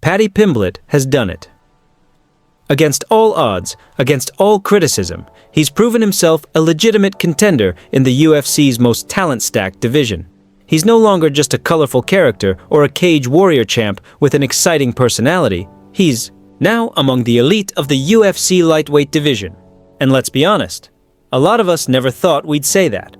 Paddy Pimblett has done it. Against all odds, against all criticism, he's proven himself a legitimate contender in the UFC's most talent-stacked division. He's no longer just a colorful character or a cage warrior champ with an exciting personality. He's now among the elite of the UFC lightweight division. And let's be honest, a lot of us never thought we'd say that.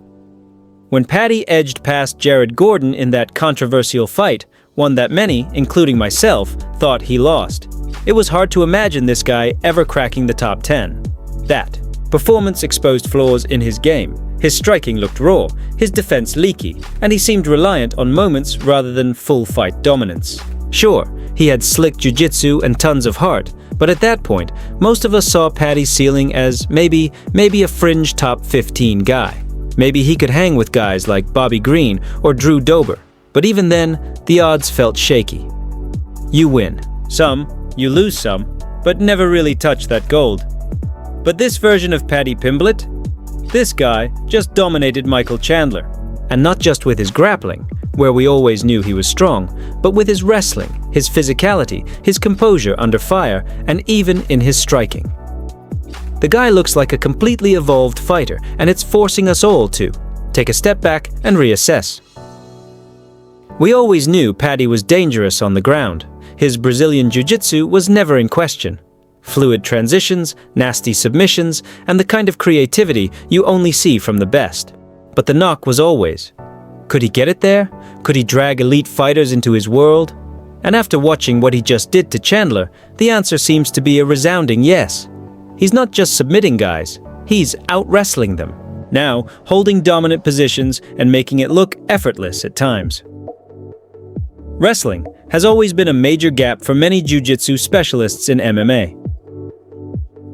When Paddy edged past Jared Gordon in that controversial fight, one that many, including myself, thought he lost, it was hard to imagine this guy ever cracking the top 10. That performance exposed flaws in his game. His striking looked raw, his defense leaky, and he seemed reliant on moments rather than full fight dominance. Sure, he had slick jiu-jitsu and tons of heart, but at that point, most of us saw Paddy's ceiling as maybe a fringe top 15 guy. Maybe he could hang with guys like Bobby Green or Drew Dober, but even then, the odds felt shaky. You win some, you lose some, but never really touch that gold. But this version of Paddy Pimblett, this guy just dominated Michael Chandler. And not just with his grappling, where we always knew he was strong, but with his wrestling, his physicality, his composure under fire, and even in his striking. The guy looks like a completely evolved fighter, and it's forcing us all to take a step back and reassess. We always knew Paddy was dangerous on the ground. His Brazilian jiu-jitsu was never in question. Fluid transitions, nasty submissions, and the kind of creativity you only see from the best. But the knock was always, could he get it there? Could he drag elite fighters into his world? And after watching what he just did to Chandler, the answer seems to be a resounding yes. He's not just submitting guys, he's out-wrestling them. Now, holding dominant positions and making it look effortless at times. Wrestling has always been a major gap for many jiu-jitsu specialists in MMA.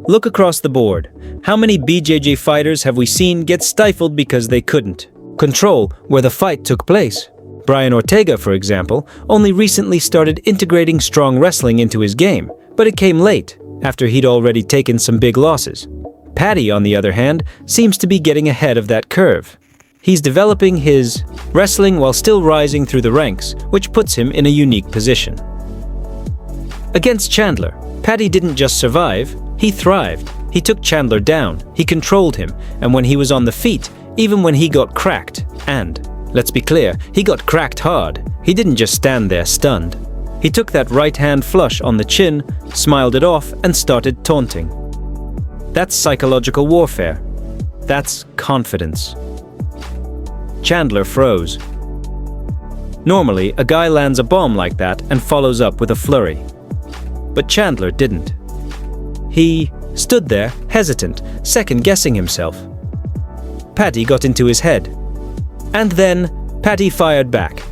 Look across the board. How many BJJ fighters have we seen get stifled because they couldn't control where the fight took place? Brian Ortega, for example, only recently started integrating strong wrestling into his game, but it came late, after he'd already taken some big losses. Paddy, on the other hand, seems to be getting ahead of that curve. He's developing his wrestling while still rising through the ranks, which puts him in a unique position. Against Chandler, Paddy didn't just survive, he thrived. He took Chandler down, he controlled him, and when he was on the feet, even when he got cracked, and, let's be clear, he got cracked hard, he didn't just stand there stunned. He took that right hand flush on the chin, smiled it off, and started taunting. That's psychological warfare. That's confidence. Chandler froze. Normally, a guy lands a bomb like that and follows up with a flurry. But Chandler didn't. He stood there, hesitant, second-guessing himself. Paddy got into his head. And then, Paddy fired back.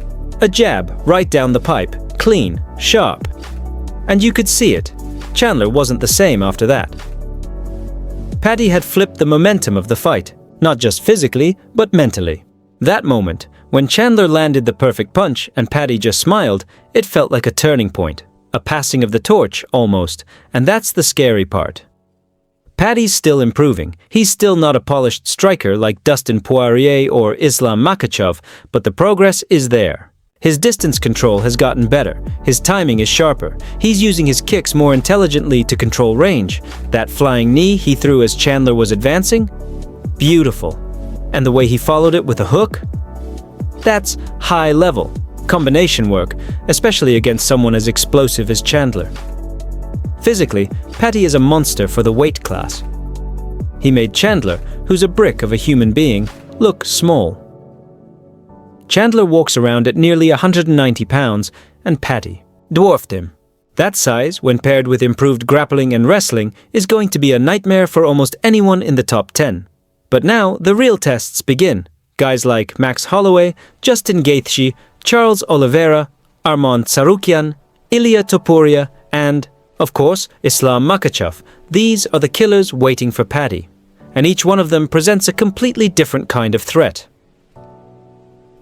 A jab right down the pipe, clean, sharp. And you could see it. Chandler wasn't the same after that. Paddy had flipped the momentum of the fight, not just physically, but mentally. That moment, when Chandler landed the perfect punch and Paddy just smiled, it felt like a turning point, a passing of the torch, almost, and that's the scary part. Paddy's still improving. He's still not a polished striker like Dustin Poirier or Islam Makhachev, but the progress is there. His distance control has gotten better. His timing is sharper. He's using his kicks more intelligently to control range. That flying knee he threw as Chandler was advancing? Beautiful. And the way he followed it with a hook? That's high level combination work, especially against someone as explosive as Chandler. Physically, Paddy is a monster for the weight class. He made Chandler, who's a brick of a human being, look small. Chandler walks around at nearly 190 pounds, and Paddy dwarfed him. That size, when paired with improved grappling and wrestling, is going to be a nightmare for almost anyone in the top 10. But now, the real tests begin. Guys like Max Holloway, Justin Gaethje, Charles Oliveira, Arman Tsarukyan, Ilia Topuria, and, of course, Islam Makhachev. These are the killers waiting for Paddy. And each one of them presents a completely different kind of threat.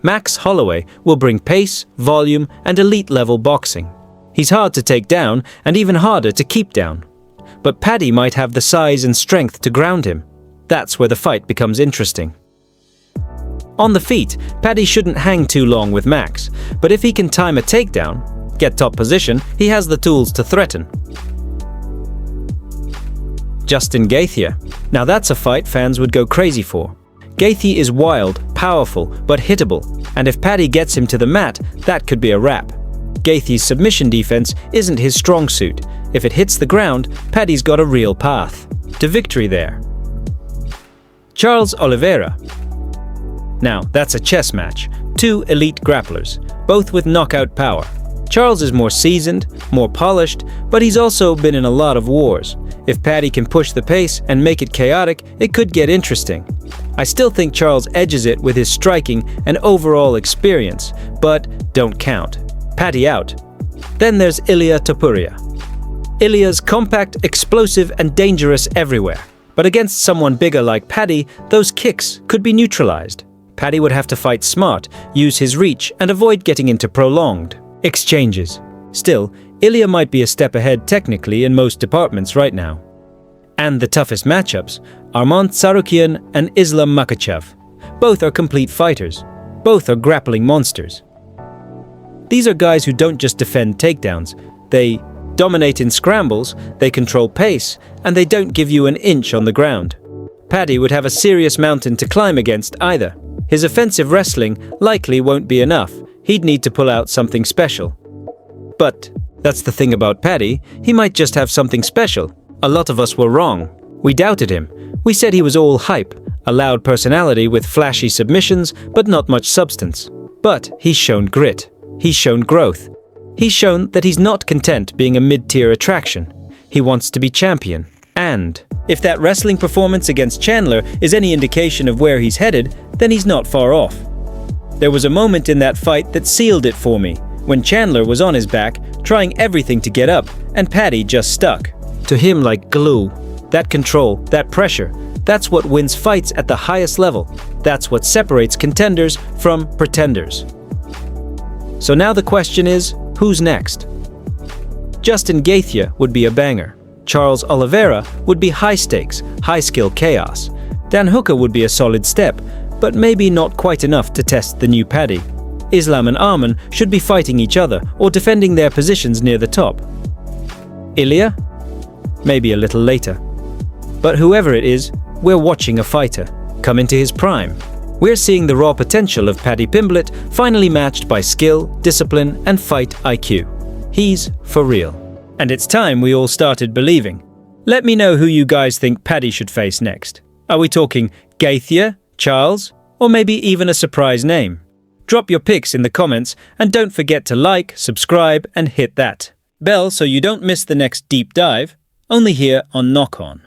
Max Holloway will bring pace, volume, and elite-level boxing. He's hard to take down, and even harder to keep down. But Paddy might have the size and strength to ground him. That's where the fight becomes interesting. On the feet, Paddy shouldn't hang too long with Max, but if he can time a takedown, get top position, he has the tools to threaten. Justin Gaethje. Now that's a fight fans would go crazy for. Gaethje is wild, powerful, but hittable, and if Paddy gets him to the mat, that could be a wrap. Gaethje's submission defense isn't his strong suit. If it hits the ground, Paddy's got a real path to victory there. Charles Oliveira. Now, that's a chess match. Two elite grapplers, both with knockout power. Charles is more seasoned, more polished, but he's also been in a lot of wars. If Paddy can push the pace and make it chaotic, it could get interesting. I still think Charles edges it with his striking and overall experience, but don't count. Paddy out. Then there's Ilia Topuria. Ilia's compact, explosive, and dangerous everywhere. But against someone bigger like Paddy, those kicks could be neutralized. Paddy would have to fight smart, use his reach, and avoid getting into prolonged exchanges. Still, Ilia might be a step ahead technically in most departments right now. And the toughest matchups, Arman Tsarukyan and Islam Makhachev. Both are complete fighters. Both are grappling monsters. These are guys who don't just defend takedowns. They dominate in scrambles, they control pace, and they don't give you an inch on the ground. Paddy would have a serious mountain to climb against either. His offensive wrestling likely won't be enough. He'd need to pull out something special. But that's the thing about Paddy, he might just have something special. A lot of us were wrong. We doubted him. We said he was all hype, a loud personality with flashy submissions, but not much substance. But he's shown grit. He's shown growth. He's shown that he's not content being a mid-tier attraction. He wants to be champion. And if that wrestling performance against Chandler is any indication of where he's headed, then he's not far off. There was a moment in that fight that sealed it for me, when Chandler was on his back, trying everything to get up, and Paddy just stuck. To him like glue. That control, that pressure, that's what wins fights at the highest level. That's what separates contenders from pretenders. So now the question is, who's next? Justin Gaethje would be a banger. Charles Oliveira would be high stakes, high skill chaos. Dan Hooker would be a solid step, but maybe not quite enough to test the new Paddy. Islam and Arman should be fighting each other or defending their positions near the top. Ilia? Maybe a little later. But whoever it is, we're watching a fighter come into his prime. We're seeing the raw potential of Paddy Pimblett finally matched by skill, discipline, and fight IQ. He's for real. And it's time we all started believing. Let me know who you guys think Paddy should face next. Are we talking Gaethje, Charles, or maybe even a surprise name? Drop your picks in the comments and don't forget to like, subscribe, and hit that bell so you don't miss the next deep dive, only here on Knock On.